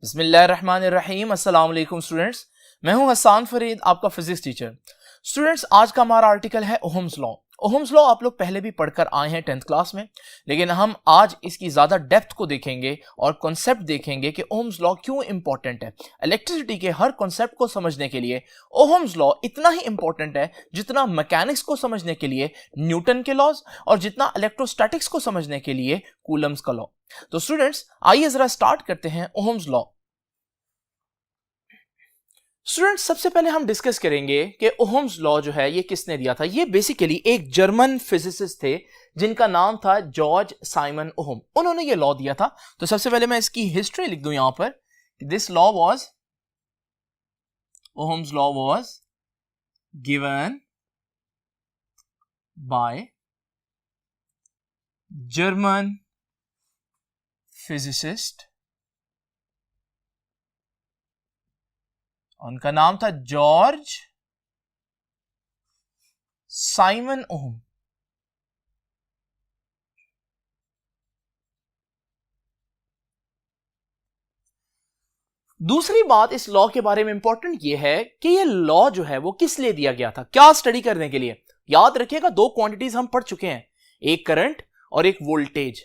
बिस्मिल्लाहिर्रहमानिर्रहीम। अस्सलाम वालेकुम स्टूडेंट्स, मैं हूं हसन फरीद, आपका फिजिक्स टीचर। स्टूडेंट्स, आज का हमारा आर्टिकल है ओहम्स लॉ। ओहम्स लॉ आप लोग पहले भी पढ़कर आए हैं 10th क्लास में, लेकिन हम आज इसकी ज़्यादा डेप्थ को देखेंगे और कॉन्सेप्ट देखेंगे कि ओहम्स लॉ क्यों इंपॉर्टेंट है। इलेक्ट्रिसिटी के हर कॉन्सेप्ट को समझने के लिए ओहम्स लॉ इतना ही इंपॉर्टेंट है जितना मैकेनिक्स को समझने के लिए न्यूटन के लॉज और जितना इलेक्ट्रोस्टैटिक्स को समझने के लिए कूलम्स का लॉ। तो स्टूडेंट्स, आइए जरा स्टार्ट करते हैं ओहम्स लॉ। स्टूडेंट्स, सबसे पहले हम डिस्कस करेंगे कि ओहम्स लॉ जो है ये किसने दिया था। ये बेसिकली एक जर्मन फिजिसिस्ट थे जिनका नाम था जॉर्ज साइमन ओहम। उन्होंने ये लॉ दिया था। तो सबसे पहले मैं इसकी हिस्ट्री लिख दूं यहां पर। This law was, Ohm's law was given by German physicist, उनका नाम था जॉर्ज साइमन ओहम। दूसरी बात इस लॉ के बारे में इंपॉर्टेंट यह है कि यह लॉ जो है वो किस लिए दिया गया था, क्या स्टडी करने के लिए। याद रखिएगा, दो क्वांटिटीज हम पढ़ चुके हैं, एक करंट और एक वोल्टेज।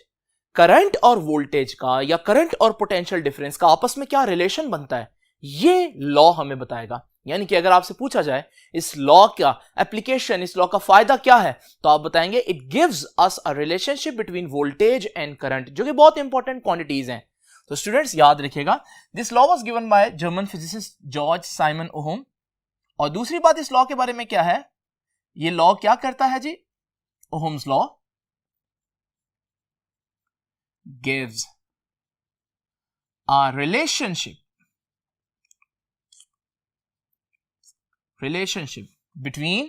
करंट और वोल्टेज का या करंट और पोटेंशियल डिफरेंस का आपस में क्या रिलेशन बनता है, ये लॉ हमें बताएगा। यानी कि अगर आपसे पूछा जाए इस लॉ का एप्लीकेशन, इस लॉ का फायदा क्या है, तो आप बताएंगे it gives us a relationship between voltage and current, जो कि बहुत इंपॉर्टेंट क्वांटिटीज हैं। तो स्टूडेंट्स याद रखिएगा, this law was given by German physicist George Simon ohm. और दूसरी बात इस लॉ के बारे में क्या है, ये लॉ क्या करता है जी, Ohm's law gives a relationship between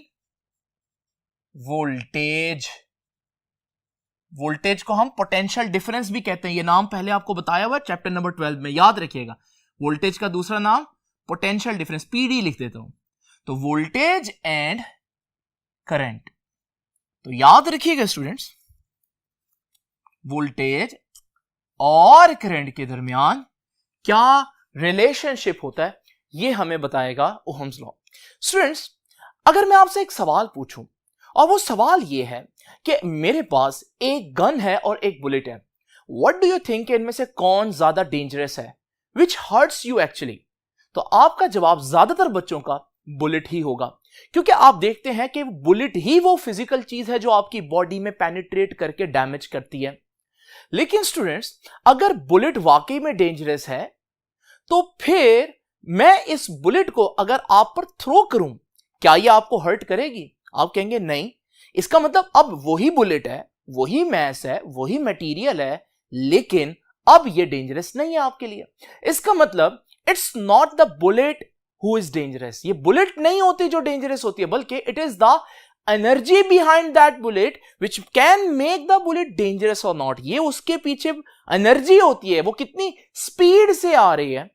voltage को हम पोटेंशियल डिफरेंस भी कहते हैं। ये नाम पहले आपको बताया हुआ चैप्टर नंबर 12 में, याद रखिएगा। वोल्टेज का दूसरा नाम पोटेंशियल डिफरेंस, पीडी लिख देता हूं। तो वोल्टेज एंड करंट, तो याद रखिएगा स्टूडेंट्स, वोल्टेज और करंट के दरमियान क्या रिलेशनशिप होता है, ये हमें बताएगा ओहम्स लॉ। स्टूडेंट्स, अगर मैं आपसे एक सवाल पूछूं और वो सवाल ये है कि मेरे पास एक गन है और एक बुलेट है, व्हाट डू यू थिंक, इनमें से कौन ज्यादा डेंजरस है, विच हर्ट्स यू एक्चुअली, तो आपका जवाब ज्यादातर बच्चों का बुलेट ही होगा। क्योंकि आप देखते हैं कि बुलेट ही वो फिजिकल चीज है जो आपकी बॉडी में पेनिट्रेट करके डैमेज करती है। लेकिन स्टूडेंट्स, अगर बुलेट वाकई में डेंजरस है तो फिर मैं इस बुलेट को अगर आप पर थ्रो करूं, क्या ये आपको हर्ट करेगी? आप कहेंगे नहीं। इसका मतलब अब वही बुलेट है, वही मैस है, वही मटेरियल है, लेकिन अब ये डेंजरस नहीं है आपके लिए। इसका मतलब it's not the bullet who is dangerous, ये बुलेट नहीं होती जो डेंजरस होती है, बल्कि it is the energy behind that bullet which can make the bullet dangerous और नॉट। ये उसके पीछे एनर्जी होती है, वो कितनी स्पीड से आ रही है,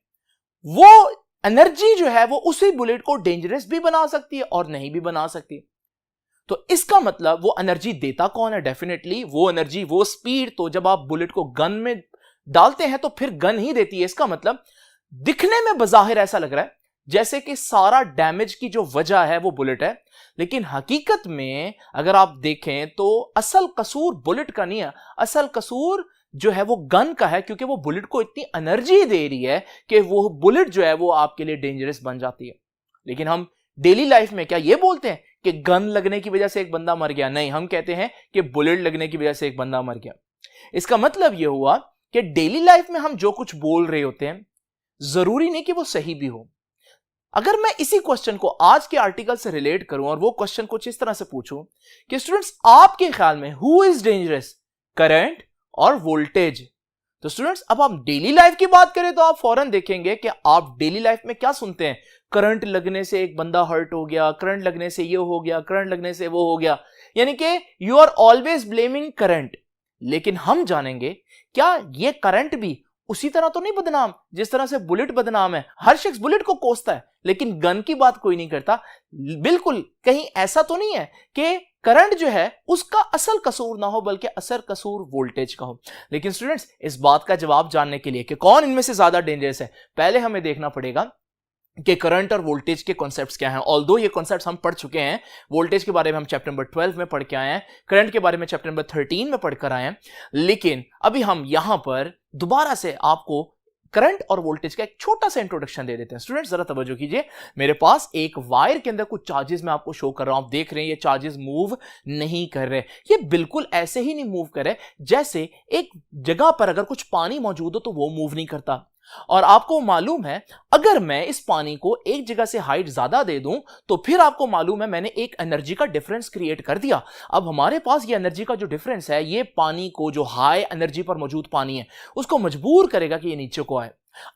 वो एनर्जी जो है वो उसी बुलेट को डेंजरस भी बना सकती है और नहीं भी बना सकती। तो इसका मतलब वो एनर्जी देता कौन है? डेफिनेटली वो एनर्जी, वो स्पीड तो जब आप बुलेट को गन में डालते हैं तो फिर गन ही देती है। इसका मतलब दिखने में बजाहिर ऐसा लग रहा है जैसे कि सारा डैमेज की जो वजह है वो बुलेट है, लेकिन हकीकत में अगर आप देखें तो असल कसूर बुलेट का नहीं है, असल कसूर जो है वो गन का है, क्योंकि वो बुलेट को इतनी एनर्जी दे रही है कि वो बुलेट जो है वो आपके लिए डेंजरस बन जाती है। लेकिन हम डेली लाइफ में क्या ये बोलते हैं कि गन लगने की वजह से एक बंदा मर गया? नहीं, हम कहते हैं कि बुलेट लगने की वजह से एक बंदा मर गया। इसका मतलब यह हुआ कि डेली लाइफ में हम जो कुछ बोल रहे होते हैं जरूरी नहीं कि वो सही भी हो। अगर मैं इसी क्वेश्चन को आज के आर्टिकल से रिलेट करूं और वो क्वेश्चन कुछ इस तरह से पूछूं कि स्टूडेंट्स, आपके ख्याल में हु इज डेंजरस, करंट और वोल्टेज? तो स्टूडेंट्स, अब आप डेली लाइफ की बात करें तो आप फौरन देखेंगे कि आप डेली लाइफ में क्या सुनते हैं, करंट लगने से एक बंदा हर्ट हो गया, करंट लगने से ये हो गया, करंट लगने से वो हो गया, यानी कि you are always blaming current. लेकिन हम जानेंगे क्या ये करंट भी उसी तरह तो नहीं बदनाम जिस तरह से बुलेट बदनाम है। हर शख्स बुलेट को कोसता है, लेकिन गन की बात कोई नहीं करता। बिल्कुल कहीं ऐसा तो नहीं है कि करंट जो है उसका असल कसूर ना हो, बल्कि असल कसूर वोल्टेज का हो। लेकिन स्टूडेंट्स, इस बात का जवाब जानने के लिए कि कौन इनमें से ज्यादा डेंजरस है, पहले हमें देखना पड़ेगा कि करंट और वोल्टेज के कॉन्सेप्ट्स क्या हैं। ऑल्दो ये कॉन्सेप्ट्स हम पढ़ चुके हैं, वोल्टेज के बारे में हम चैप्टर नंबर 12 में पढ़ के आए हैं, करंट के बारे में चैप्टर नंबर 13 में पढ़कर आए हैं, लेकिन अभी हम यहां पर दोबारा से आपको करंट और वोल्टेज का एक छोटा सा इंट्रोडक्शन दे देते हैं। स्टूडेंट्स जरा तवज्जो कीजिए, मेरे पास एक वायर के अंदर कुछ चार्जेस मैं आपको शो कर रहा हूं। आप देख रहे हैं ये चार्जेस मूव नहीं कर रहे, ये बिल्कुल ऐसे ही नहीं मूव कर रहे जैसे एक जगह पर अगर कुछ पानी मौजूद हो तो वो मूव नहीं करता। और आपको मालूम है अगर मैं इस पानी को एक जगह से हाइट ज्यादा दे दूं तो फिर आपको मालूम है मैंने एक एनर्जी का डिफरेंस क्रिएट कर दिया। अब हमारे पास ये एनर्जी का जो डिफरेंस है, ये पानी को, जो हाई एनर्जी पर मौजूद पानी है, उसको मजबूर करेगा कि ये नीचे को आए।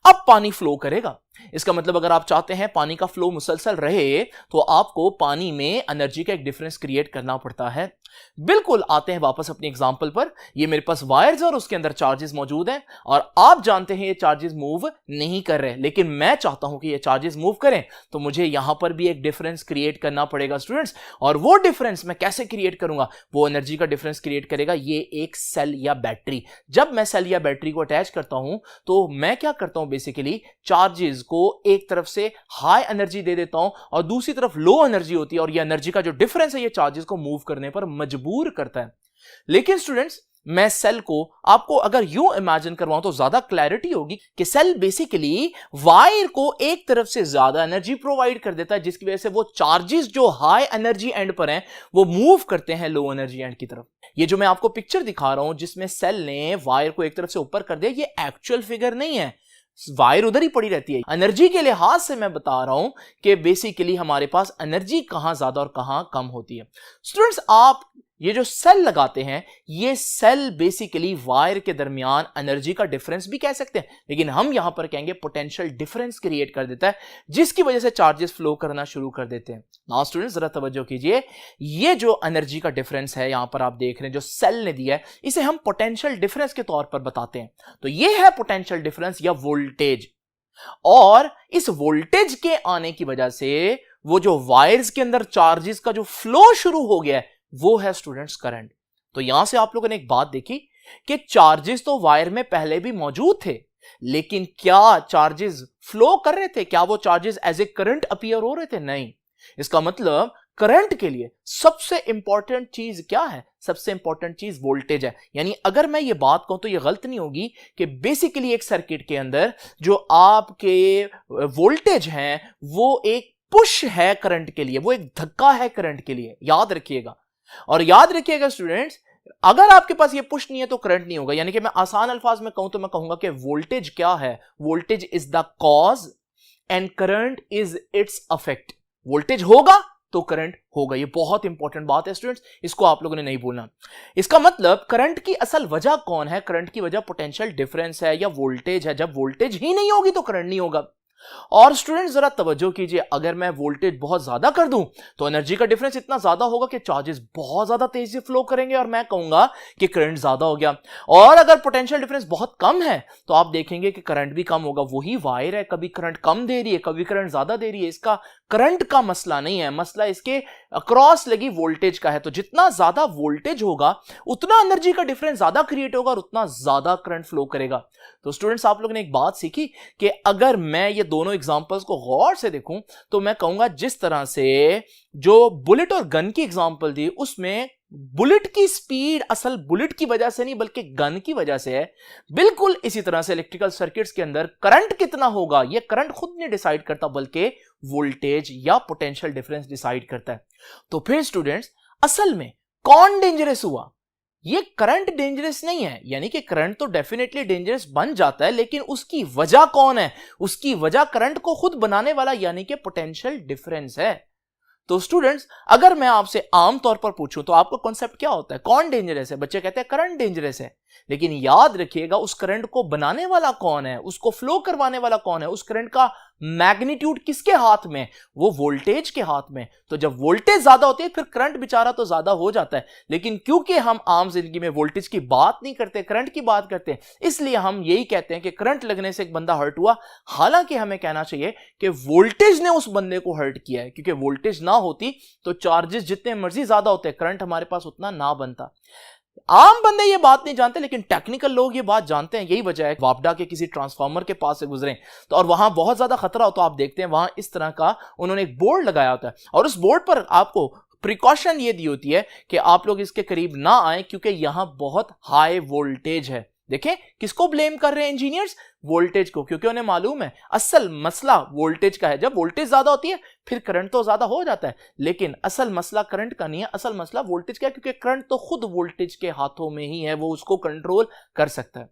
अब पानी फ्लो करेगा। इसका मतलब अगर आप चाहते हैं पानी का फ्लो मुसलसल रहे तो आपको पानी में एनर्जी का एक डिफरेंस क्रिएट करना पड़ता है। बिल्कुल, आते हैं वापस अपनी एग्जांपल पर। ये मेरे पास वायर्स और उसके अंदर चार्जेस मौजूद हैं और आप जानते हैं ये चार्जेस मूव नहीं कर रहे, लेकिन मैं चाहता हूं कि ये चार्जेस मूव करें तो मुझे यहां पर भी एक डिफरेंस क्रिएट करना पड़ेगा स्टूडेंट्स। और वो डिफरेंस मैं कैसे क्रिएट करूंगा? वो एनर्जी का डिफरेंस क्रिएट करेगा ये एक सेल या बैटरी। जब मैं सेल या बैटरी को अटैच करता हूं तो मैं क्या करता हूं, बेसिकली चार्जेस को एक तरफ से हाई एनर्जी दे देता हूं और दूसरी तरफ लो एनर्जी होती है, और ये एनर्जी का जो डिफरेंस है ये चार्जेस को मूव करने पर मजबूर करता है। लेकिन स्टूडेंट्स, मैं सेल को आपको अगर यूं इमेजिन करवाऊं तो ज्यादा क्लैरिटी होगी कि सेल बेसिकली वायर को एक तरफ से ज्यादा एनर्जी प्रोवाइड कर देता है, जिसकी वजह से वो चार्जेस जो हाई एनर्जी एंड पर हैं वो मूव करते हैं लो एनर्जी एंड की तरफ। ये जो मैं आपको पिक्चर दिखा रहा हूं जिसमें सेल ने वायर को एक तरफ से ऊपर कर दिया, ये एक्चुअल फिगर नहीं है, वायर उधर ही पड़ी रहती है। एनर्जी के लिहाज से मैं बता रहा हूं कि बेसिकली हमारे पास एनर्जी कहां ज्यादा और कहां कम होती है। स्टूडेंट्स, आप ये जो सेल लगाते हैं, ये सेल बेसिकली वायर के दरमियान एनर्जी का डिफरेंस भी कह सकते हैं, लेकिन हम यहां पर कहेंगे पोटेंशियल डिफरेंस क्रिएट कर देता है, जिसकी वजह से चार्जेस फ्लो करना शुरू कर देते हैं। नाउ स्टूडेंट्स जरा तवज्जो कीजिए, ये जो एनर्जी का डिफरेंस है यहां पर आप देख रहे हैं जो सेल ने दिया है, इसे हम पोटेंशियल डिफरेंस के तौर पर बताते हैं। तो ये है पोटेंशियल डिफरेंस या वोल्टेज, और इस वोल्टेज के आने की वजह से वो जो वायर्स के अंदर चार्जेस का जो फ्लो शुरू हो गया है वो है स्टूडेंट्स करंट। तो यहां से आप लोगों ने एक बात देखी कि चार्जेस तो वायर में पहले भी मौजूद थे, लेकिन क्या चार्जेस फ्लो कर रहे थे? क्या वो charges as a current appear हो रहे थे? नहीं। इसका मतलब करंट के लिए सबसे इंपॉर्टेंट चीज क्या है? सबसे इंपॉर्टेंट चीज वोल्टेज है। यानी अगर मैं ये बात कहूं तो ये गलत नहीं होगी कि बेसिकली एक सर्किट के अंदर जो आपके वोल्टेज हैं वो एक पुश है करंट के लिए, वो एक धक्का है करंट के लिए। याद रखिएगा, और याद रखिएगा स्टूडेंट्स, अगर आपके पास ये पुश नहीं है तो करंट नहीं होगा। यानी कि मैं आसान अल्फाज में कहूं तो मैं कहूंगा कि वोल्टेज क्या है? Voltage is the cause and current is its effect. Voltage होगा तो करंट होगा। ये बहुत इंपॉर्टेंट बात है स्टूडेंट्स, इसको आप लोगों ने नहीं भूलना। इसका मतलब करंट की असल वजह कौन है? करंट की वजह पोटेंशियल डिफरेंस है या वोल्टेज है। जब वोल्टेज ही नहीं होगी तो करंट नहीं होगा। और स्टूडेंट्स जरा तवज्जो कीजिए, अगर मैं वोल्टेज बहुत ज्यादा कर दूं तो एनर्जी का डिफरेंस इतना ज्यादा होगा कि चार्जेस बहुत ज्यादा तेजी से फ्लो करेंगे और मैं कहूंगा कि करंट ज्यादा हो गया। और अगर पोटेंशियल डिफरेंस बहुत कम है तो आप देखेंगे कि करंट भी कम होगा। वही वायर है, कभी करंट कम दे रही है, कभी करंट ज्यादा दे रही है। इसका करंट का मसला नहीं है, मसला इसके अक्रॉस लगी वोल्टेज का है। तो जितना ज्यादा वोल्टेज होगा उतना एनर्जी का डिफरेंस ज्यादा क्रिएट होगा और उतना ज्यादा करंट फ्लो करेगा। तो स्टूडेंट्स, आप लोगों ने एक बात सीखी कि अगर मैं ये दोनों एग्जांपल्स को गौर से देखूं तो मैं कहूंगा जिस तरह से जो बुलेट और गन की एग्जांपल दी उसमें बुलेट की स्पीड असल बुलेट की वजह से नहीं बल्कि गन की वजह से है, बिल्कुल इसी तरह से इलेक्ट्रिकल सर्किट्स के अंदर करंट कितना होगा ये करंट खुद नहीं डिसाइड करता बल्कि वोल्टेज या पोटेंशियल डिफरेंस डिसाइड करता है। तो फिर स्टूडेंट्स, असल में कौन डेंजरस हुआ? ये करंट डेंजरस नहीं है, यानी कि करंट तो डेफिनेटली डेंजरस बन जाता है, लेकिन उसकी वजह कौन है? उसकी वजह करंट को खुद बनाने वाला यानी कि पोटेंशियल डिफरेंस है। तो स्टूडेंट्स, अगर मैं आपसे आम तौर पर पूछूं तो आपका कॉन्सेप्ट क्या होता है? कौन डेंजरस है? बच्चे कहते हैं करंट डेंजरस है, लेकिन याद रखिएगा उस करंट को बनाने वाला कौन है, उसको फ्लो करवाने वाला कौन है, उस करंट का मैग्नीट्यूड किसके हाथ में, वो वोल्टेज के हाथ में। तो जब वोल्टेज ज्यादा होती है फिर करंट बेचारा तो ज्यादा हो जाता है, लेकिन क्योंकि हम आम जिंदगी में वोल्टेज की बात नहीं करते, करंट की बात करते हैं, इसलिए हम यही कहते हैं कि करंट लगने से एक बंदा हर्ट हुआ। हालांकि हमें कहना चाहिए कि वोल्टेज ने उस बंदे को हर्ट किया है, क्योंकि वोल्टेज ना होती तो चार्जेस जितने मर्जी ज्यादा होते, करंट हमारे पास उतना ना बनता। आम बंदे ये बात नहीं जानते, लेकिन टेक्निकल लोग ये बात जानते हैं। यही वजह है वापडा के किसी ट्रांसफार्मर के पास से गुजरे तो और वहां बहुत ज्यादा खतरा हो, तो आप देखते हैं वहां इस तरह का उन्होंने एक बोर्ड लगाया होता है, और उस बोर्ड पर आपको प्रिकॉशन ये दी होती है कि आप लोग इसके करीब ना आए, क्योंकि यहां बहुत हाई वोल्टेज है। देखें किसको ब्लेम कर रहे हैं इंजीनियर्स, वोल्टेज को, क्योंकि उन्हें मालूम है असल मसला वोल्टेज का है। जब वोल्टेज ज्यादा होती है फिर करंट तो ज्यादा हो जाता है, लेकिन असल मसला करंट का नहीं है, असल मसला वोल्टेज का है, क्योंकि करंट तो खुद वोल्टेज के हाथों में ही है, वो उसको कंट्रोल कर सकता है।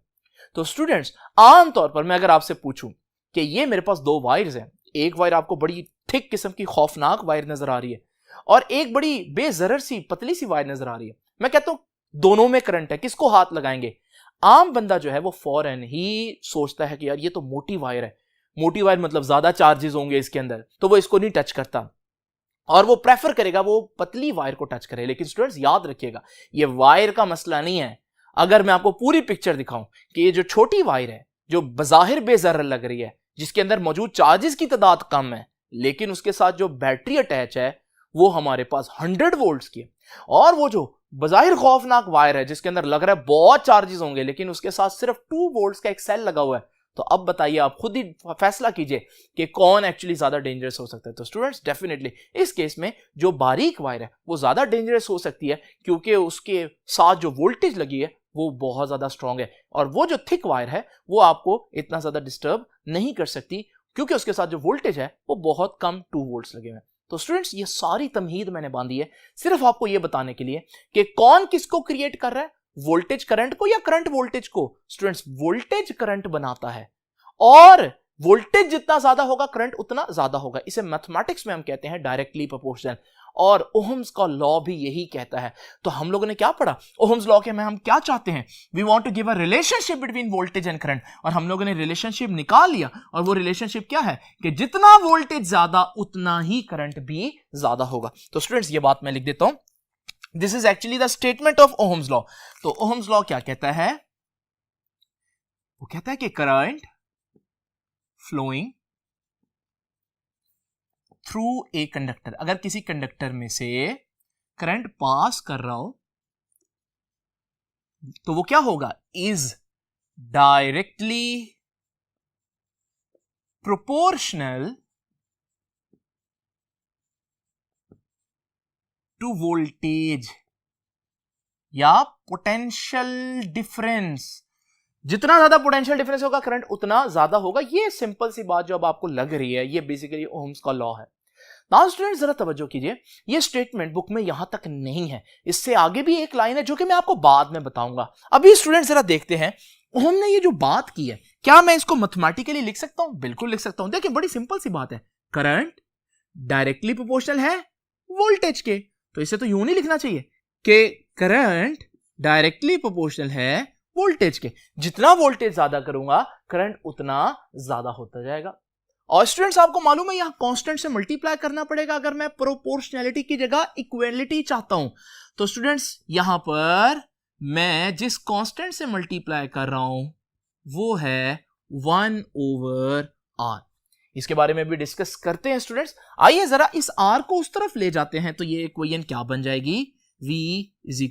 तो स्टूडेंट्स, आमतौर पर मैं अगर आपसे पूछूं कि ये मेरे पास दो वायर्स हैं, एक वायर आपको बड़ी थिक किस्म की खौफनाक वायर नजर आ रही है और एक बड़ी बेजरर सी पतली सी वायर नजर आ रही है, मैं कहता हूं दोनों में करंट है, किसको हाथ लगाएंगे? आम बंदा जो है वो फौरन ही सोचता है कि यार ये तो मोटी वायर है, मोटी वायर मतलब ज्यादा चार्जेस होंगे इसके अंदर, तो वो इसको नहीं टच करता और वो प्रेफर करेगा वो पतली वायर को टच करे। लेकिन स्टूडेंट्स याद रखिएगा ये वायर का मसला नहीं है। अगर मैं आपको पूरी पिक्चर दिखाऊं कि ये जो छोटी वायर है जो बज़ाहिर बेजरर लग रही है, जिसके अंदर मौजूद चार्जेस की तादाद कम है, लेकिन उसके साथ जो बैटरी अटैच है वो हमारे पास 100 वोल्ट्स की है, और वो जो बज़ाहिर खौफनाक वायर है जिसके अंदर लग रहा है बहुत चार्जेस होंगे, लेकिन उसके साथ सिर्फ 2 वोल्ट्स का एक सेल लगा हुआ है। तो अब बताइए, आप खुद ही फैसला कीजिए कि कौन एक्चुअली ज्यादा डेंजरस हो सकता है। तो स्टूडेंट्स डेफिनेटली इस केस में जो बारीक वायर है वो ज्यादा डेंजरस हो सकती है, क्योंकि उसके साथ जो वोल्टेज लगी है वो बहुत ज्यादा स्ट्रांग है, और वो जो थिक वायर है वो आपको इतना ज्यादा डिस्टर्ब नहीं कर सकती, क्योंकि उसके साथ जो वोल्टेज है वो बहुत कम 2 वोल्ट्स लगे हुए हैं। तो स्टूडेंट्स ये सारी तमहीद मैंने बांधी है सिर्फ आपको ये बताने के लिए कि कौन किसको क्रिएट कर रहा है, वोल्टेज करंट को या करंट वोल्टेज को। स्टूडेंट्स वोल्टेज करंट बनाता है, और वोल्टेज जितना ज्यादा होगा करंट उतना ज्यादा होगा। इसे मैथमेटिक्स में हम कहते हैं डायरेक्टली प्रोपोर्शनल, और ओहम्स का लॉ भी यही कहता है। तो हम लोगों ने क्या पढ़ा ओहम्स लॉ के में, हम क्या चाहते हैं, we want to give a relationship between voltage and current, और हम लोगों ने रिलेशनशिप निकाल लिया, और वो रिलेशनशिप क्या है कि जितना वोल्टेज ज्यादा उतना ही करंट भी ज्यादा होगा। तो स्टूडेंट्स ये बात मैं लिख देता हूं, this is actually the statement of Ohm's law. तो ओहम्स लॉ क्या कहता है, वो कहता है कि current flowing through a conductor, अगर किसी कंडक्टर में से करंट पास कर रहा हो तो वो क्या होगा, is directly proportional to voltage या पोटेंशियल डिफरेंस। जितना ज्यादा पोटेंशियल डिफरेंस होगा करंट उतना ज्यादा होगा। ये सिंपल सी बात जो अब आपको लग रही है, ये बेसिकली ओहम्स का लॉ है। नाउ स्टूडेंट्स जरा तवज्जो कीजिए, ये स्टेटमेंट बुक में यहां तक नहीं है, इससे आगे भी एक लाइन है जो कि मैं आपको बाद में बताऊंगा। अभी स्टूडेंट्स जरा देखते हैं ओहम ने ये जो बात की है, क्या मैं इसको मैथमेटिकली लिख सकता हूं? बिल्कुल लिख सकता हूं। देखिए बड़ी सिंपल सी बात है, करंट डायरेक्टली प्रोपोर्शनल है वोल्टेज के, तो इसे तो यूं नहीं लिखना चाहिए कि करंट डायरेक्टली प्रोपोर्शनल है वोल्टेज के, जितना वोल्टेज ज्यादा करूंगा करंट उतना ज्यादा होता जाएगा। और स्टूडेंट्स आपको मालूम है यहां कांस्टेंट से मल्टीप्लाई करना पड़ेगा अगर मैं प्रोपोर्शनैलिटी की जगह इक्वलिटी चाहता हूं। तो स्टूडेंट्स यहां पर मैं जिस कांस्टेंट से मल्टीप्लाई कर रहा हूं वो है 1/r। इसके बारे में भी डिस्कस करते हैं स्टूडेंट्स। आइए जरा इस r को उस तरफ ले जाते हैं, तो ये इक्वेशन क्या बन जाएगी, v =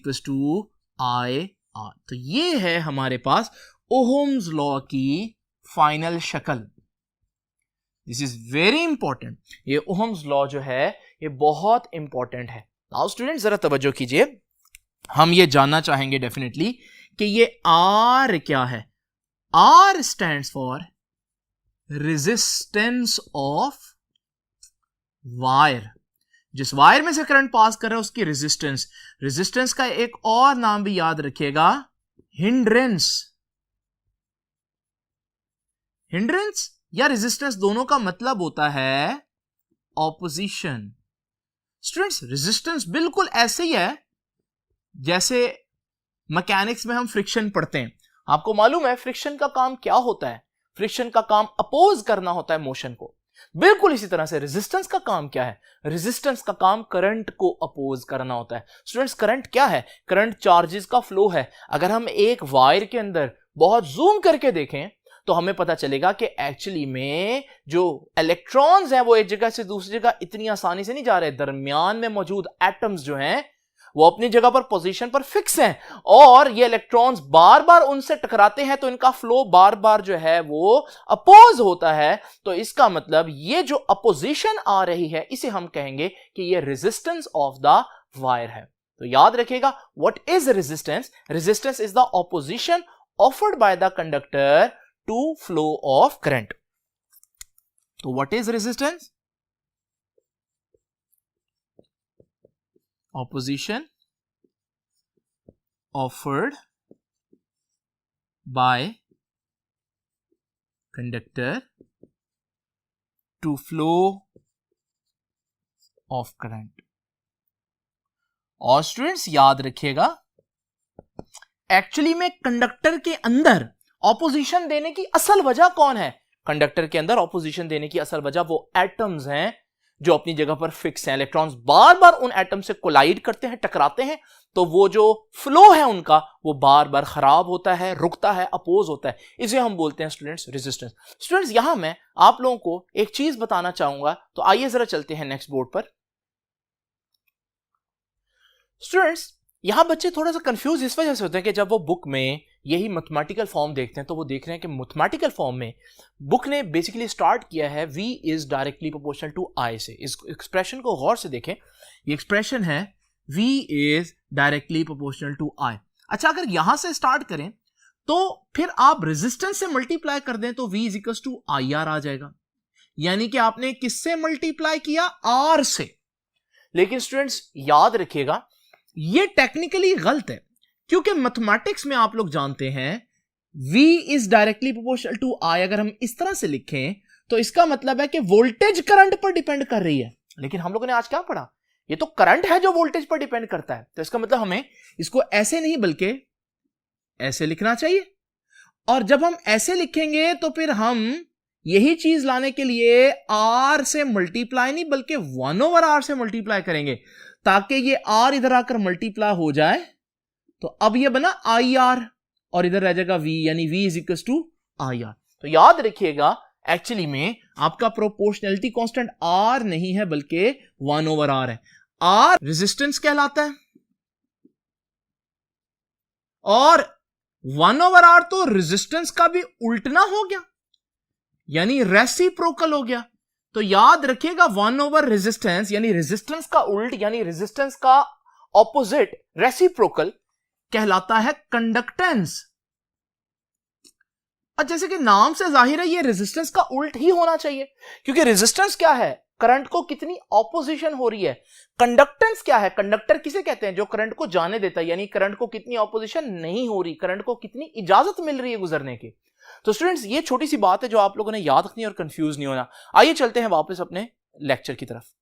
i r। तो ये है हमारे पास ओहम्स लॉ की फाइनल शक्ल। दिस इज वेरी इंपॉर्टेंट, ये ओहम्स लॉ जो है ये बहुत इंपॉर्टेंट है। नाउ स्टूडेंट जरा तवज्जो कीजिए, हम ये जानना चाहेंगे डेफिनेटली कि ये R क्या है। R stands for resistance of wire, जिस वायर में से करंट पास कर रहा है उसकी रेजिस्टेंस। रेजिस्टेंस का एक और नाम भी याद रखिएगा, हिंड्रेंस। हिंड्रेंस या रेजिस्टेंस दोनों का मतलब होता है ऑपोजिशन। स्टूडेंट्स रेजिस्टेंस बिल्कुल ऐसे ही है जैसे मैकेनिक्स में हम फ्रिक्शन पढ़ते हैं, आपको मालूम है फ्रिक्शन का काम क्या होता है? फ्रिक्शन का काम अपोज करना होता है मोशन को। बिल्कुल इसी तरह से रेजिस्टेंस का काम क्या है? रेजिस्टेंस का काम करंट को अपोज करना होता है। स्टूडेंट्स, करंट क्या है? करंट चार्जेस का फ्लो है। अगर हम एक वायर के अंदर बहुत जूम करके देखें तो हमें पता चलेगा कि एक्चुअली में जो इलेक्ट्रॉन्स हैं वो एक जगह से दूसरी जगह इतनी आसानी से नहीं जा रहे। दरमियान में मौजूद एटम्स जो हैं वो अपनी जगह पर पोजीशन पर फिक्स हैं और ये इलेक्ट्रॉन्स बार बार उनसे टकराते हैं तो इनका फ्लो बार बार जो है वो अपोज होता है। तो इसका मतलब ये जो अपोजिशन आ रही है इसे हम कहेंगे कि ये रेजिस्टेंस ऑफ द वायर है। तो याद रखिएगा, what is resistance? Resistance is the opposition offered by the conductor to flow of current. So what is resistance? Opposition offered by conductor to flow of current. और students याद रखिएगा, actually में conductor के अंदर ऑपोजिशन देने की असल वजह कौन है? कंडक्टर के अंदर ऑपोजिशन देने की असल वजह वो एटम्स हैं जो अपनी जगह पर फिक्स हैं। इलेक्ट्रॉन्स बार बार उन एटम से कोलाइड करते हैं, टकराते हैं, तो वो जो फ्लो है उनका वो बार बार खराब होता है, रुकता है, अपोज होता है। इसे हम बोलते हैं स्टूडेंट्स रेजिस्टेंस। स्टूडेंट्स, यहां मैं आप लोगों को एक चीज बताना चाहूंगा, तो आइए जरा चलते हैं नेक्स्ट बोर्ड पर। स्टूडेंट्स, यहां बच्चे थोड़ा सा कंफ्यूज इस वजह से होते हैं कि जब वो बुक में यही मैथमेटिकल फॉर्म देखते हैं तो वो देख रहे हैं कि मैथमेटिकल फॉर्म में बुक ने बेसिकली स्टार्ट किया है v is directly proportional to i से। इस एक्सप्रेशन को गौर से देखें, ये एक्सप्रेशन है v is directly proportional to i। अच्छा, अगर यहां से स्टार्ट करें तो फिर आप रेजिस्टेंस से मल्टीप्लाई कर दें तो v is equal to IR आ जाएगा, यानी कि आपने किससे मल्टीप्लाई किया? R से। लेकिन स्टूडेंट्स याद रखिएगा, ये टेक्निकली गलत है, क्योंकि मैथमेटिक्स में आप लोग जानते हैं v is directly proportional to i अगर हम इस तरह से लिखें तो इसका मतलब है कि वोल्टेज करंट पर डिपेंड कर रही है। लेकिन हम लोगों ने आज क्या पढ़ा? ये तो करंट है जो वोल्टेज पर डिपेंड करता है। तो इसका मतलब हमें इसको ऐसे नहीं बल्कि ऐसे लिखना चाहिए। और जब हम ऐसे लिखेंगे तो फिर हम यही चीज लाने के लिए r से मल्टीप्लाई नहीं बल्कि 1/r से मल्टीप्लाई करेंगे, ताकि ये r इधर आकर मल्टीप्लाई हो जाए। तो अब ये बना IR और इधर रह जाएगा v, यानी v is equal to IR। तो याद रखिएगा, एक्चुअली में आपका प्रोपोर्शनैलिटी कांस्टेंट R नहीं है बल्कि 1/r है। R रेजिस्टेंस कहलाता है और 1/r तो रेजिस्टेंस का भी उल्टना हो गया, यानी रेसिप्रोकल हो गया। तो याद रखिएगा, 1/रेजिस्टेंस यानी रेजिस्टेंस का उल्ट यानी रेजिस्टेंस का ऑपोजिट रेसिप्रोकल कहलाता है कंडक्टेंस। और जैसे कि नाम से जाहिर है ये रेजिस्टेंस का उल्ट ही होना चाहिए, क्योंकि रेजिस्टेंस क्या है? करंट को कितनी ऑपोजिशन हो रही है। कंडक्टेंस क्या है? कंडक्टर किसे कहते हैं? जो करंट को जाने देता है, यानी करंट को कितनी ऑपोजिशन नहीं हो रही, करंट को कितनी इजाजत मिल रही है गुजरने की। तो स्टूडेंट्स, ये छोटी सी बात है जो आप लोगों ने याद रखनी है और कंफ्यूज नहीं होना। आइए चलते हैं वापस अपने लेक्चर की तरफ।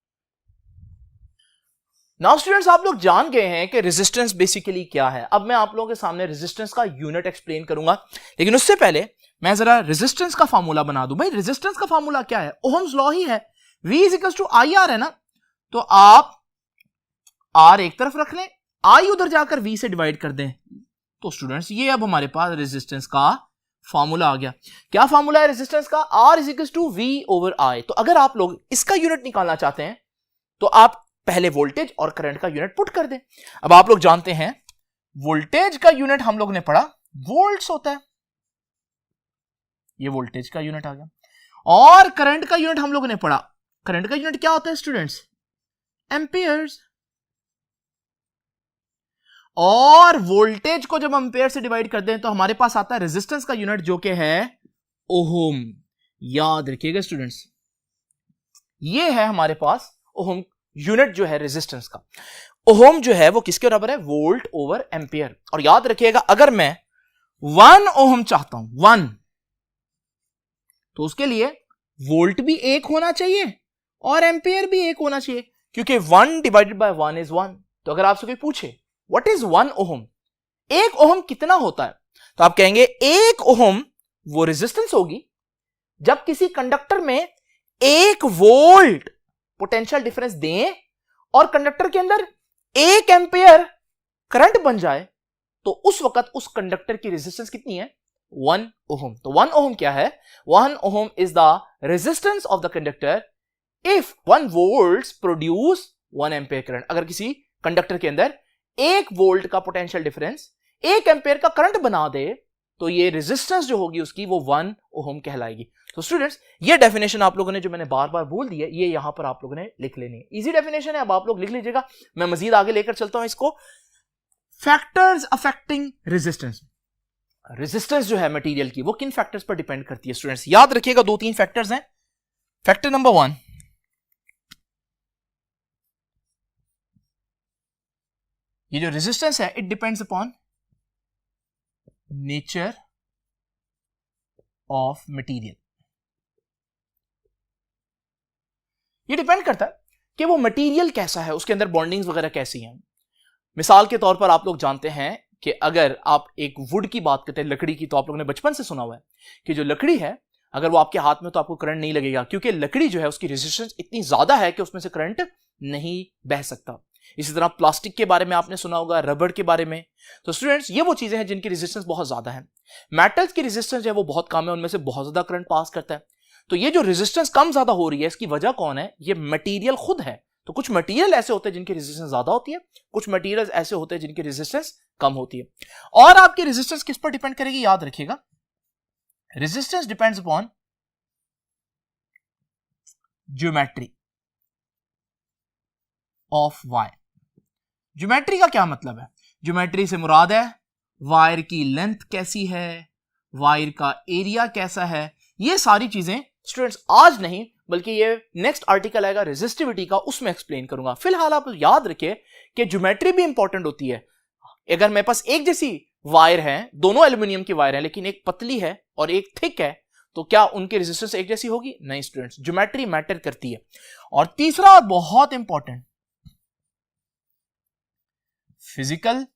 नाउ स्टूडेंट्स, आप लोग जान गए हैं कि रेजिस्टेंस बेसिकली क्या है। अब मैं आप लोगों के सामने रेजिस्टेंस का यूनिट एक्सप्लेन करूंगा, लेकिन उससे पहले मैं जरा रेजिस्टेंस का फार्मूला बना दूं। भाई, रेजिस्टेंस का फार्मूला क्या है? ओहम्स लॉ ही है। V is equal to IR है ना, तो आप R एक तरफ रख लें, I उधर जाकर V से डिवाइड कर दें। तो स्टूडेंट्स, ये अब हमारे पास रेजिस्टेंस का फार्मूला आ गया। क्या फार्मूला है रेजिस्टेंस का? R is equal to V/I। तो अगर आप लोग इसका यूनिट निकालना चाहते हैं तो आप पहले वोल्टेज और करंट का यूनिट पुट कर दें। अब आप लोग जानते हैं वोल्टेज का यूनिट हम लोग ने पढ़ा वोल्ट्स होता है, ये वोल्टेज का यूनिट आ गया। और करंट का यूनिट हम लोगों ने पढ़ा, करंट का यूनिट क्या होता है स्टूडेंट्स? एम्पियर्स। और वोल्टेज को जब एम्पियर से डिवाइड कर दें तो हमारे पास आता है रेजिस्टेंस का यूनिट, जो कि है ओहम। याद रखिएगा स्टूडेंट्स, ये है हमारे पास ओहम यूनिट जो है रेजिस्टेंस का। ओहम जो है वो किसके बराबर है? Volt over ampere. और याद रखिएगा, अगर मैं 1 ओहम चाहता हूं 1, तो उसके लिए वोल्ट भी 1 होना चाहिए और एम्पियर भी 1 होना चाहिए, क्योंकि 1 डिवाइडेड बाय 1 इज 1। तो अगर आपसे कोई पूछे व्हाट इज 1 ओहम, 1 ओहम कितना होता है? तो आप कहेंगे 1 ओहम वो रेजिस्टेंस होगी जब किसी कंडक्टर में 1 वोल्ट पोटेंशियल डिफरेंस दें और कंडक्टर के अंदर 1 एम्पियर करंट बन जाए, तो उस वक्त उस कंडक्टर की रेजिस्टेंस कितनी है? 1 ओहम। तो 1 ओहम क्या है? 1 ohm is the resistance of the conductor if 1 volt produce 1 ampere current. अगर किसी कंडक्टर के अंदर 1 वोल्ट का पोटेंशियल डिफरेंस 1 एम्पियर का करंट बना दे, तो ये रेजिस्टेंस जो होगी उसकी वो 1 ओहम कहलाएगी। तो स्टूडेंट्स, ये डेफिनेशन आप लोगों ने जो मैंने बार बार बोल दी है, ये यहां पर आप लोगों ने लिख लेनी है। इजी डेफिनेशन है, अब आप लोग लिख लीजिएगा। मैं मजीद आगे लेकर चलता हूं इसको। Factors affecting resistance. रेजिस्टेंस जो है मटेरियल की, वो किन फैक्टर्स पर डिपेंड करती है? स्टूडेंट्स याद रखिएगा, 2-3 फैक्टर्स हैं। फैक्टर नंबर 1, ये जो रेजिस्टेंस है it depends upon nature of material. ये डिपेंड करता है कि वो मटेरियल कैसा है, उसके अंदर बॉन्डिंग्स वगैरह कैसी हैं। मिसाल के तौर पर आप लोग जानते हैं कि अगर आप एक वुड की बात करते हैं, लकड़ी की, तो आप लोगों ने बचपन से सुना हुआ है कि जो लकड़ी है अगर वो आपके हाथ में तो आपको करंट नहीं लगेगा, क्योंकि लकड़ी जो है उसकी रेजिस्टेंस इतनी ज्यादा है कि उसमें से करंट नहीं बह सकता। इसी तरह प्लास्टिक के बारे में आपने सुना होगा, रबड़ के बारे में। तो स्टूडेंट्स, ये वो चीजें हैं जिनकी रेजिस्टेंस बहुत ज्यादा है। मेटल्स की रेजिस्टेंस जो है वो बहुत कम है, उनमें से बहुत ज्यादा करंट पास करता है। तो ये जो रेजिस्टेंस कम ज्यादा हो रही है, इसकी वजह कौन है? ये मटेरियल खुद है। तो कुछ मटेरियल ऐसे होते हैं जिनकी रेजिस्टेंस ज्यादा होती है, कुछ मटेरियल ऐसे होते हैं जिनकी रेजिस्टेंस कम होती है। और आपकी रेजिस्टेंस किस पर डिपेंड करेगी? याद रखिएगा, resistance depends upon geometry of wire. Geometry का क्या मतलब है? ज्योमेट्री से मुराद है वायर की लेंथ कैसी है, वायर का एरिया कैसा है। ये सारी चीजें स्टूडेंट्स आज नहीं बल्कि ये नेक्स्ट आर्टिकल आएगा रेजिस्टिविटी का, उसमें एक्सप्लेन करूंगा। फिलहाल आप याद रखिए कि ज्योमेट्री भी इंपॉर्टेंट होती है। अगर मेरे पास एक जैसी वायर है, दोनों एल्यूमिनियम की वायर है, लेकिन एक पतली है और एक थिक है, तो क्या उनकी रेजिस्टेंस एक जैसी होगी? नहीं स्टूडेंट्स, ज्योमेट्री मैटर करती है। और तीसरा और बहुत important, physical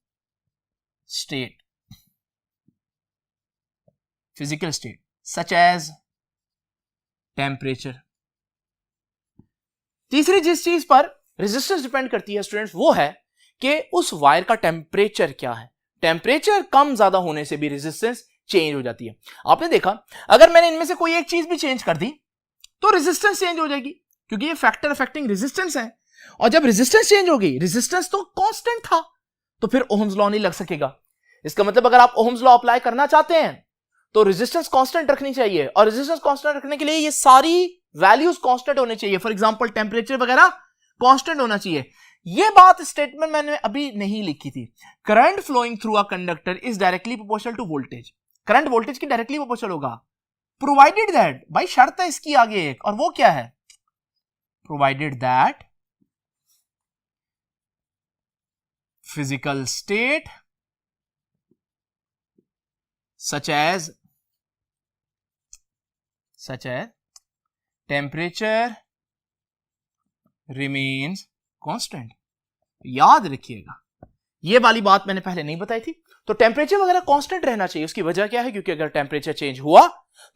state. Physical state such as temperature. तीसरी जिस चीज पर रेजिस्टेंस डिपेंड करती है स्टूडेंट्स, वो है कि उस वायर का टेम्परेचर क्या है। टेम्परेचर कम ज्यादा होने से भी रेजिस्टेंस चेंज हो जाती है। आपने देखा, अगर मैंने इनमें से कोई एक चीज भी चेंज कर दी तो रेजिस्टेंस चेंज हो जाएगी, क्योंकि ये फैक्टर अफेक्टिंग रेजिस्टेंस है। और जब रेजिस्टेंस चेंज हो गई, रेजिस्टेंस तो कांस्टेंट था, तो फिर ओहम्स लॉ नहीं लग सकेगा। इसका मतलब अगर आप ओहम्स लॉ अप्लाई करना चाहते हैं तो रेजिस्टेंस कांस्टेंट रखनी चाहिए, और रेजिस्टेंस कांस्टेंट रखने के लिए ये सारी वैल्यूज कांस्टेंट होने चाहिए। फॉर एग्जांपल टेम्परेचर वगैरह कांस्टेंट होना चाहिए। ये बात स्टेटमेंट मैंने अभी नहीं लिखी थी। Current flowing through a conductor is directly proportional to voltage. Current voltage की डायरेक्टली प्रोपोर्शनल होगा, प्रोवाइडेड दैट, भाई शर्त है इसकी आगे एक, और वो क्या है? Provided that physical state such as temperature remains constant। याद रखिएगा, ये वाली बात मैंने पहले नहीं बताई थी। तो टेम्परेचर वगैरह कांस्टेंट रहना चाहिए। उसकी वजह क्या है? क्योंकि अगर टेम्परेचर चेंज हुआ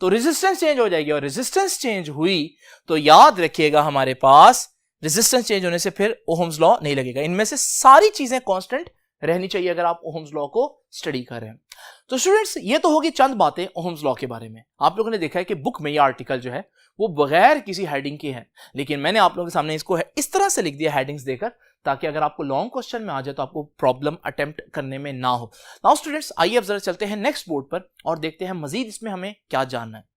तो रेजिस्टेंस चेंज हो जाएगी, और रेजिस्टेंस चेंज हुई तो याद रखिएगा हमारे पास रेजिस्टेंस चेंज होने से फिर ओहम्स लॉ नहीं लगेगा। इनमें से सारी चीजें कांस्टेंट रहनी चाहिए अगर आप ओहम्स लॉ को स्टडी कर रहे हैं। तो स्टूडेंट्स, ये तो होगी चंद बातें ओहम्स लॉ के बारे में। आप लोगों ने देखा है कि बुक में ये आर्टिकल जो है वो बगैर किसी हेडिंग के है, लेकिन मैंने आप लोगों के सामने इसको इस तरह से लिख दिया हेडिंग्स देकर, ताकि अगर आपको लॉन्ग क्वेश्चन में आ जाए तो आपको प्रॉब्लम अटेम्प्ट करने में ना हो। नाउ स्टूडेंट्स, आइए अब जरा चलते हैं नेक्स्ट बोर्ड पर और देखते हैं मजीद इसमें हमें क्या जानना है।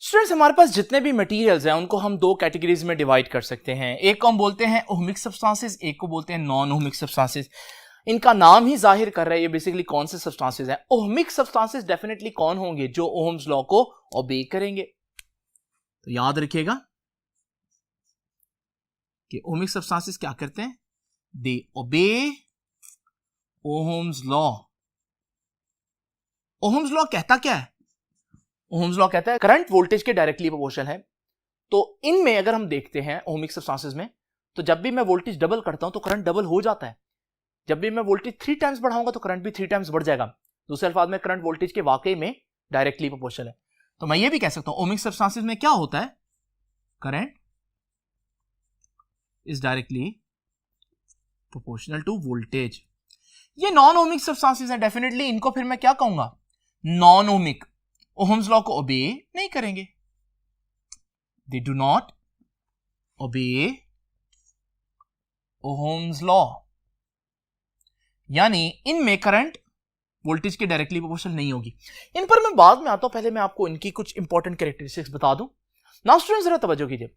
स्टूडेंट्स, हमारे पास जितने भी मटेरियल्स हैं उनको हम दो कैटेगरीज में डिवाइड कर सकते हैं। एक को हम बोलते हैं ओहमिक सब्सटेंसेस, एक को बोलते हैं नॉन ओहमिक सब्सटेंसेस। इनका नाम ही जाहिर कर रहा है ये बेसिकली कौन से सब्सटेंसेस हैं। ओहमिक सब्सटेंसेस डेफिनेटली कौन होंगे? जो ओहम्स लॉ को ओबे करेंगे। तो याद रखिएगा कि ओहमिक सब्सटेंसेस क्या करते हैं? दे ओबे ओहम्स लॉ। ओहम्स लॉ कहता क्या है? ओहम्स लॉ कहता है करंट वोल्टेज के डायरेक्टली प्रोपोर्शनल है। तो इनमें अगर हम देखते हैं ओहमिक सब्सटेंसेस में, तो जब भी मैं वोल्टेज डबल करता हूं तो करंट डबल हो जाता है। जब भी मैं वोल्टेज 3 टाइम्स बढ़ाऊंगा तो करंट भी 3 टाइम्स बढ़ जाएगा। दूसरे अल्फाज में करंट वोल्टेज के वाकई में डायरेक्टली प्रोपोर्शनल है। तो मैं ये भी कह सकता हूं ओमिक सब्सटेंसेस में क्या होता है, current is directly proportional to voltage. ये नॉन ओमिक सब्सटेंसेस है, डेफिनेटली इनको फिर मैं क्या कहूंगा, नॉन ओमिक। ओहम्स लॉ को ओबे नहीं करेंगे, they do not obey Ohm's law, यानी इनमें करंट वोल्टेज के डायरेक्टली प्रोपोर्शनल नहीं होगी। इन पर मैं बाद में आता हूं, पहले मैं आपको इनकी कुछ इंपॉर्टेंट कैरेक्टरिस्टिक्स बता दूं। नाउ स्टूडेंट्स जरा तवज्जो कीजिए,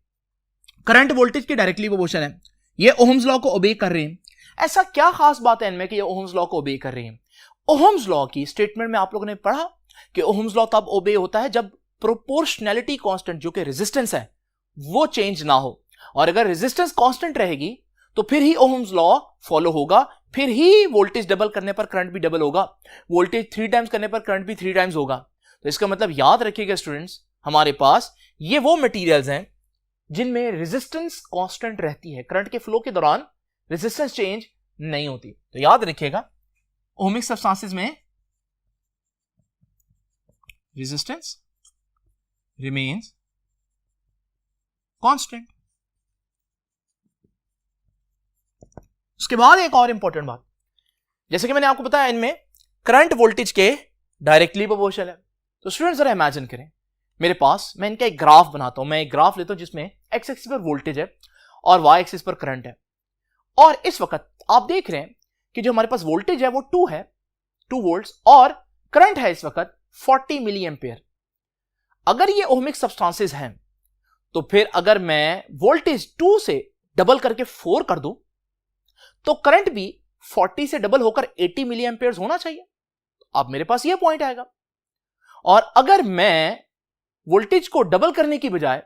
करंट वोल्टेज के डायरेक्टली प्रोपोर्शनल है, ये ओहम्स लॉ को ओबे कर रहे हैं। ऐसा क्या खास बात है इनमें कि ये ओहम्स लॉ को ओबे कर रहे हैं? ओहम्स लॉ की स्टेटमेंट में आप लोगों ने पढ़ा कि ओहम्स लॉ तब ओबे होता है जब प्रोपोर्शनैलिटी कांस्टेंट जो कि रेजिस्टेंस है वो चेंज ना हो, और अगर रेजिस्टेंस कांस्टेंट रहेगी तो फिर ही ओहम्स लॉ फॉलो होगा, फिर ही वोल्टेज डबल करने पर करंट भी डबल होगा, वोल्टेज 3 टाइम्स करने पर करंट भी 3 टाइम्स होगा। तो इसका मतलब याद रखिएगा स्टूडेंट्स, हमारे पास ये वो मटेरियल्स हैं जिनमें रेजिस्टेंस कांस्टेंट रहती है, करंट के फ्लो के दौरान रेजिस्टेंस चेंज नहीं होती। तो याद रखिएगा ओमिक सब्सटेंसेस में रेजिस्टेंस रिमेन्स कांस्टेंट। उसके बाद एक और इंपॉर्टेंट बात, जैसे कि मैंने आपको बताया इनमें करंट वोल्टेज के डायरेक्टली प्रोपोर्शनल है। तो स्टूडेंट जरा इमेजिन करें, मेरे पास, मैं इनका एक ग्राफ बनाता हूं, मैं एक ग्राफ लेता हूं जिसमें एक्स एक्सिस पर वोल्टेज है और वाई एक्सिस पर करंट है, और इस वक्त आप देख रहे हैं कि जो हमारे पास वोल्टेज है वो 2 है, 2 वोल्ट्स, और करंट है इस वक्त 40 मिली एम्पियर। अगर ये ओमिक सब्सटेंसेस हैं तो फिर अगर मैं वोल्टेज 2 से डबल करके 4 कर दूं तो करंट भी 40 से डबल होकर 80 मिली एम्पियर होना चाहिए। अब मेरे पास यह पॉइंट आएगा, और अगर मैं वोल्टेज को डबल करने की बजाय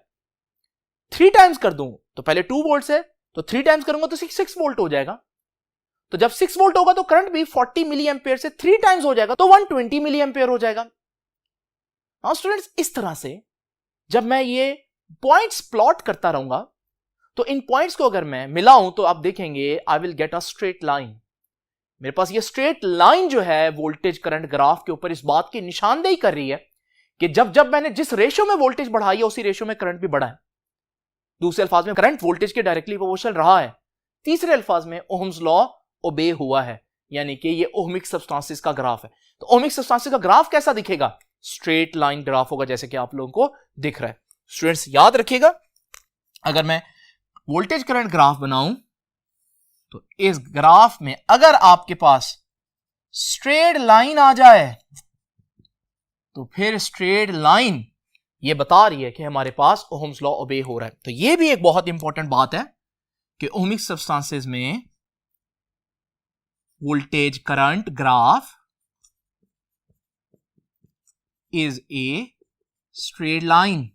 3 टाइम्स कर दूं, तो पहले 2 वोल्ट है तो 3 टाइम्स करूंगा तो 6 वोल्ट हो जाएगा। तो जब 6 वोल्ट होगा तो करंट भी 40 मिली एम्पियर से 3 टाइम्स हो जाएगा, तो 120 मिली एम्पियर हो जाएगा। नाउ स्टूडेंट्स, इस तरह से जब मैं ये पॉइंट्स प्लॉट करता रहूंगा तो इन पॉइंट्स को अगर मैं मिलाऊं तो आप देखेंगे I will get a straight line. मेरे पास ये स्ट्रेट लाइन जो है वोल्टेज करंट ग्राफ के ऊपर इस बात की निशानदेही कर रही है कि जब जब मैंने जिस रेशियो में वोल्टेज बढ़ाई है उसी रेशियो में करंट भी बढ़ा है। दूसरे अल्फाज में करंट वोल्टेज के डायरेक्टली प्रोपोर्शनल रहा है। तीसरे अल्फाज में ओहम्स लॉ ओबे हुआ है, यानी कि ये ओमिक सब्सटेंसेस का ग्राफ है। तो ओमिक सब्सटेंसेस का ग्राफ कैसा दिखेगा? स्ट्रेट लाइन ग्राफ होगा, जैसे कि आप लोगों को दिख रहा है। स्टूडेंट्स याद रखिएगा, अगर मैं वोल्टेज करंट ग्राफ बनाऊं तो इस ग्राफ में अगर आपके पास स्ट्रेट लाइन आ जाए तो फिर स्ट्रेट लाइन ये बता रही है कि हमारे पास ओहम्स लॉ ओबे हो रहा है। तो ये भी एक बहुत इंपॉर्टेंट बात है कि ओमिक सब्सटेंसेस में voltage current graph is a straight line.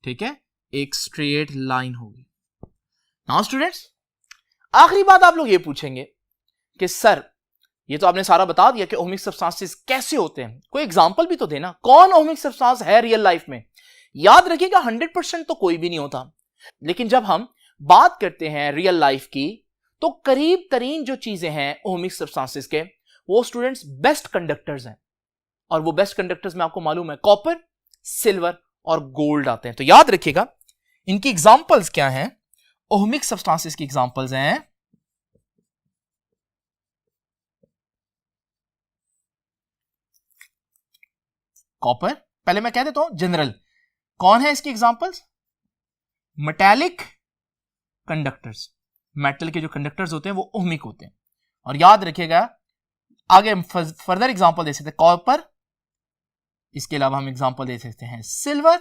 ठीक है, एक स्ट्रेट लाइन होगी। नाउ स्टूडेंट्स, आखिरी बात आप लोग ये पूछेंगे कि सर ये तो आपने सारा बता दिया कि ओमिक सब्सटेंसेस कैसे होते हैं, कोई एग्जांपल भी तो देना, कौन ओमिक सब्सटेंस है रियल लाइफ में? याद रखिएगा 100% तो कोई भी नहीं होता, लेकिन जब हम बात करते हैं रियल लाइफ की तो करीब तरीन जो चीजें हैं ओमिक सब्सटेंसेस के, वो स्टूडेंट्स बेस्ट कंडक्टर्स हैं। और वो बेस्ट कंडक्टर्स में आपको मालूम है कॉपर, सिल्वर और गोल्ड आते हैं। तो याद रखिएगा इनकी एग्जांपल्स क्या हैं, ओमिक सब्सटेंसेस की एग्जांपल्स हैं कॉपर, पहले मैं कह देता हूं जनरल, कौन है इसकी एग्जांपल्स? Metallic conductors. मेटल के जो कंडक्टर्स होते हैं वो ओमिक होते हैं। और याद रखिएगा आगे हम फर्दर एग्जांपल दे सकते हैं कॉपर, इसके अलावा हम एग्जांपल दे सकते हैं सिल्वर,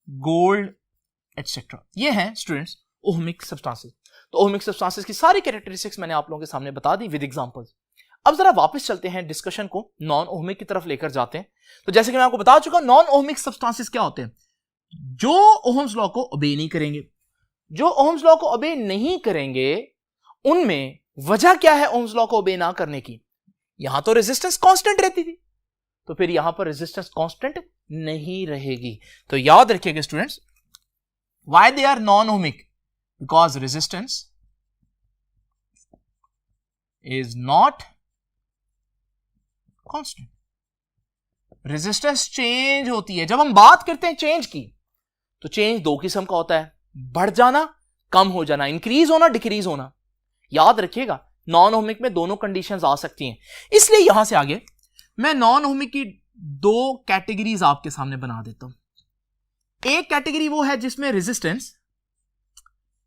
गोल्ड एटसेट्रा। ये हैं स्टूडेंट्स ओमिक सब्सटेंसेस। तो ओमिक सब्सटेंसेस की सारी कैरेक्टरिस्टिक्स मैंने आप लोगों के सामने बता दी विद एग्जांपल्स। अब जरा वापस चलते हैं, डिस्कशन को नॉन ओमिक की तरफ लेकर जाते हैं। तो जैसे कि मैं आपको बता चुका, नॉन ओमिक सब्सटेंसेस क्या होते हैं? जो ओहम्स लॉ को ओबे नहीं करेंगे। जो ओहम्स लॉ को ओबे नहीं करेंगे उनमें वजह क्या है ओहम्स लॉ को ओबे ना करने की? यहां तो रेजिस्टेंस कांस्टेंट रहती थी, तो फिर यहां पर रेजिस्टेंस कांस्टेंट नहीं रहेगी। तो याद रखिएगा students, why they are non ohmic? Because resistance is not constant. Resistance change होती है। जब हम बात करते हैं चेंज की, तो चेंज दो किस्म का होता है, बढ़ जाना, कम हो जाना, इंक्रीज होना, डिक्रीज होना। याद रखिएगा, नॉन ओमिक में दोनों कंडीशंस आ सकती हैं। इसलिए यहां से आगे मैं नॉन ओमिक की दो कैटेगरीज आपके सामने बना देता हूं। एक कैटेगरी वो है जिसमें रेजिस्टेंस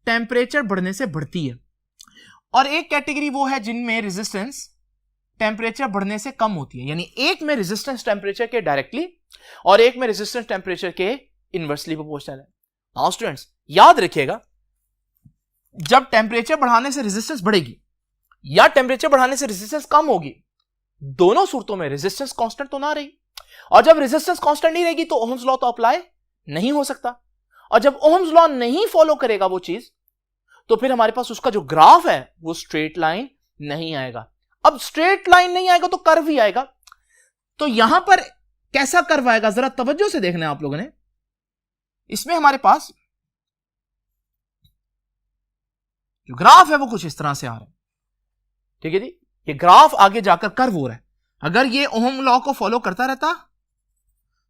टेम्परेचर बढ़ने से बढ़ती है, और एक कैटेगरी वो है जिनमें रेजिस्टेंस टेम्परेचर बढ़ने से कम होती है। यानी एक में रेजिस्टेंस टेम्परेचर के डायरेक्टली और एक में रेजिस्टेंस टेम्परेचर के इनवर्सली प्रोपोर्शनल है। नाउ स्टूडेंट्स याद रखिएगा, जब टेम्परेचर बढ़ाने से रेजिस्टेंस बढ़ेगी या टेम्परेचर बढ़ाने से रेजिस्टेंस कम होगी, दोनों सूरतों में रेजिस्टेंस कांस्टेंट तो ना रही, और जब रेजिस्टेंस कांस्टेंट नहीं रहेगी तो ओहम्स लॉ तो अप्लाई नहीं हो सकता। और जब ओहम्स लॉ नहीं फॉलो करेगा वो चीज, तो फिर हमारे पास उसका जो ग्राफ है वो स्ट्रेट लाइन नहीं आएगा। अब स्ट्रेट लाइन नहीं आएगा तो कर्व ही आएगा। तो यहां पर कैसा कर्व आएगा, जरा तवज्जो से देखना है आप लोगों ने। इसमें हमारे पास जो ग्राफ है वो कुछ इस तरह से आ रहा है, ठीक है जी। ये ग्राफ आगे जाकर कर्व हो रहा है। अगर ये ओहम लॉ को फॉलो करता रहता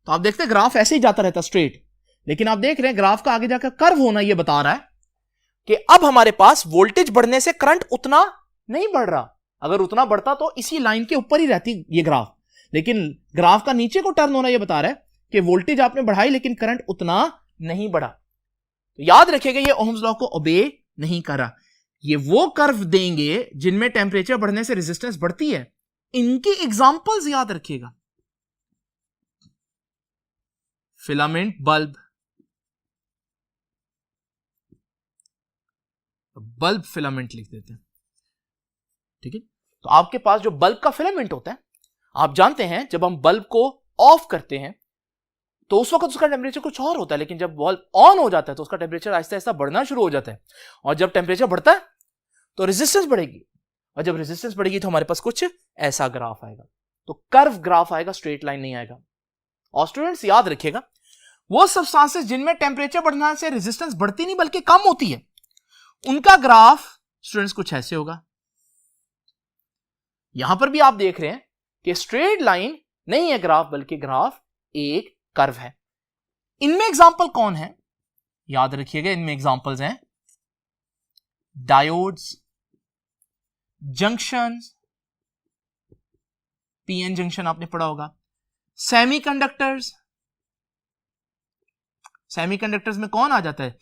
तो आप देखते ग्राफ ऐसे ही जाता रहता स्ट्रेट, लेकिन आप देख रहे हैं ग्राफ का आगे जाकर कर्व होना ये बता रहा है कि अब हमारे पास वोल्टेज बढ़ने से करंट उतना नहीं बढ़ रहा। अगर उतना बढ़ता तो इसी लाइन के ऊपर ही रहती ये ग्राफ, लेकिन ग्राफ का नीचे को टर्न होना ये बता रहा है कि वोल्टेज आपने बढ़ाई लेकिन करंट उतना नहीं बढ़ा। तो याद रखिएगा ये ओहम्स लॉ को ओबे नहीं कर रहा। ये वो कर्व देंगे जिनमें टेम्परेचर बढ़ने से रेजिस्टेंस बढ़ती है। इनकी एग्जांपल्स याद रखिएगा, फिलामेंट बल्ब, बल्ब फिलामेंट लिख देते हैं, ठीक है। तो आपके पास जो बल्ब का फिलामेंट होता है, आप जानते हैं जब हम बल्ब को ऑफ करते हैं तो उस वक्त उसका टेम्परेचर कुछ और होता है, लेकिन जब बल्ब ऑन हो जाता है तो उसका टेम्परेचर आहिस्ता आहिस्ता बढ़ना शुरू हो जाता है। और जब टेम्परेचर बढ़ता है तो रेजिस्टेंस बढ़ेगी, और जब रेजिस्टेंस बढ़ेगी तो हमारे पास कुछ ऐसा ग्राफ आएगा। तो कर्व ग्राफ आएगा, स्ट्रेट लाइन नहीं आएगा। और स्टूडेंट्स याद रखिएगा, वो सब्सटेंसेस जिनमें टेम्परेचर बढ़ने से रेजिस्टेंस बढ़ती नहीं बल्कि कम होती है, उनका ग्राफ स्टूडेंट्स कुछ ऐसे होगा। यहां पर भी आप देख रहे हैं कि स्ट्रेट लाइन नहीं है ग्राफ, बल्कि ग्राफ एक कर्व है। इनमें एग्जांपल कौन है, याद रखिएगा, इनमें एग्जांपल्स हैं डायोड्स, जंक्शंस, पीएन जंक्शन आपने पढ़ा होगा, सेमीकंडक्टर्स। सेमीकंडक्टर्स में कौन आ जाता है,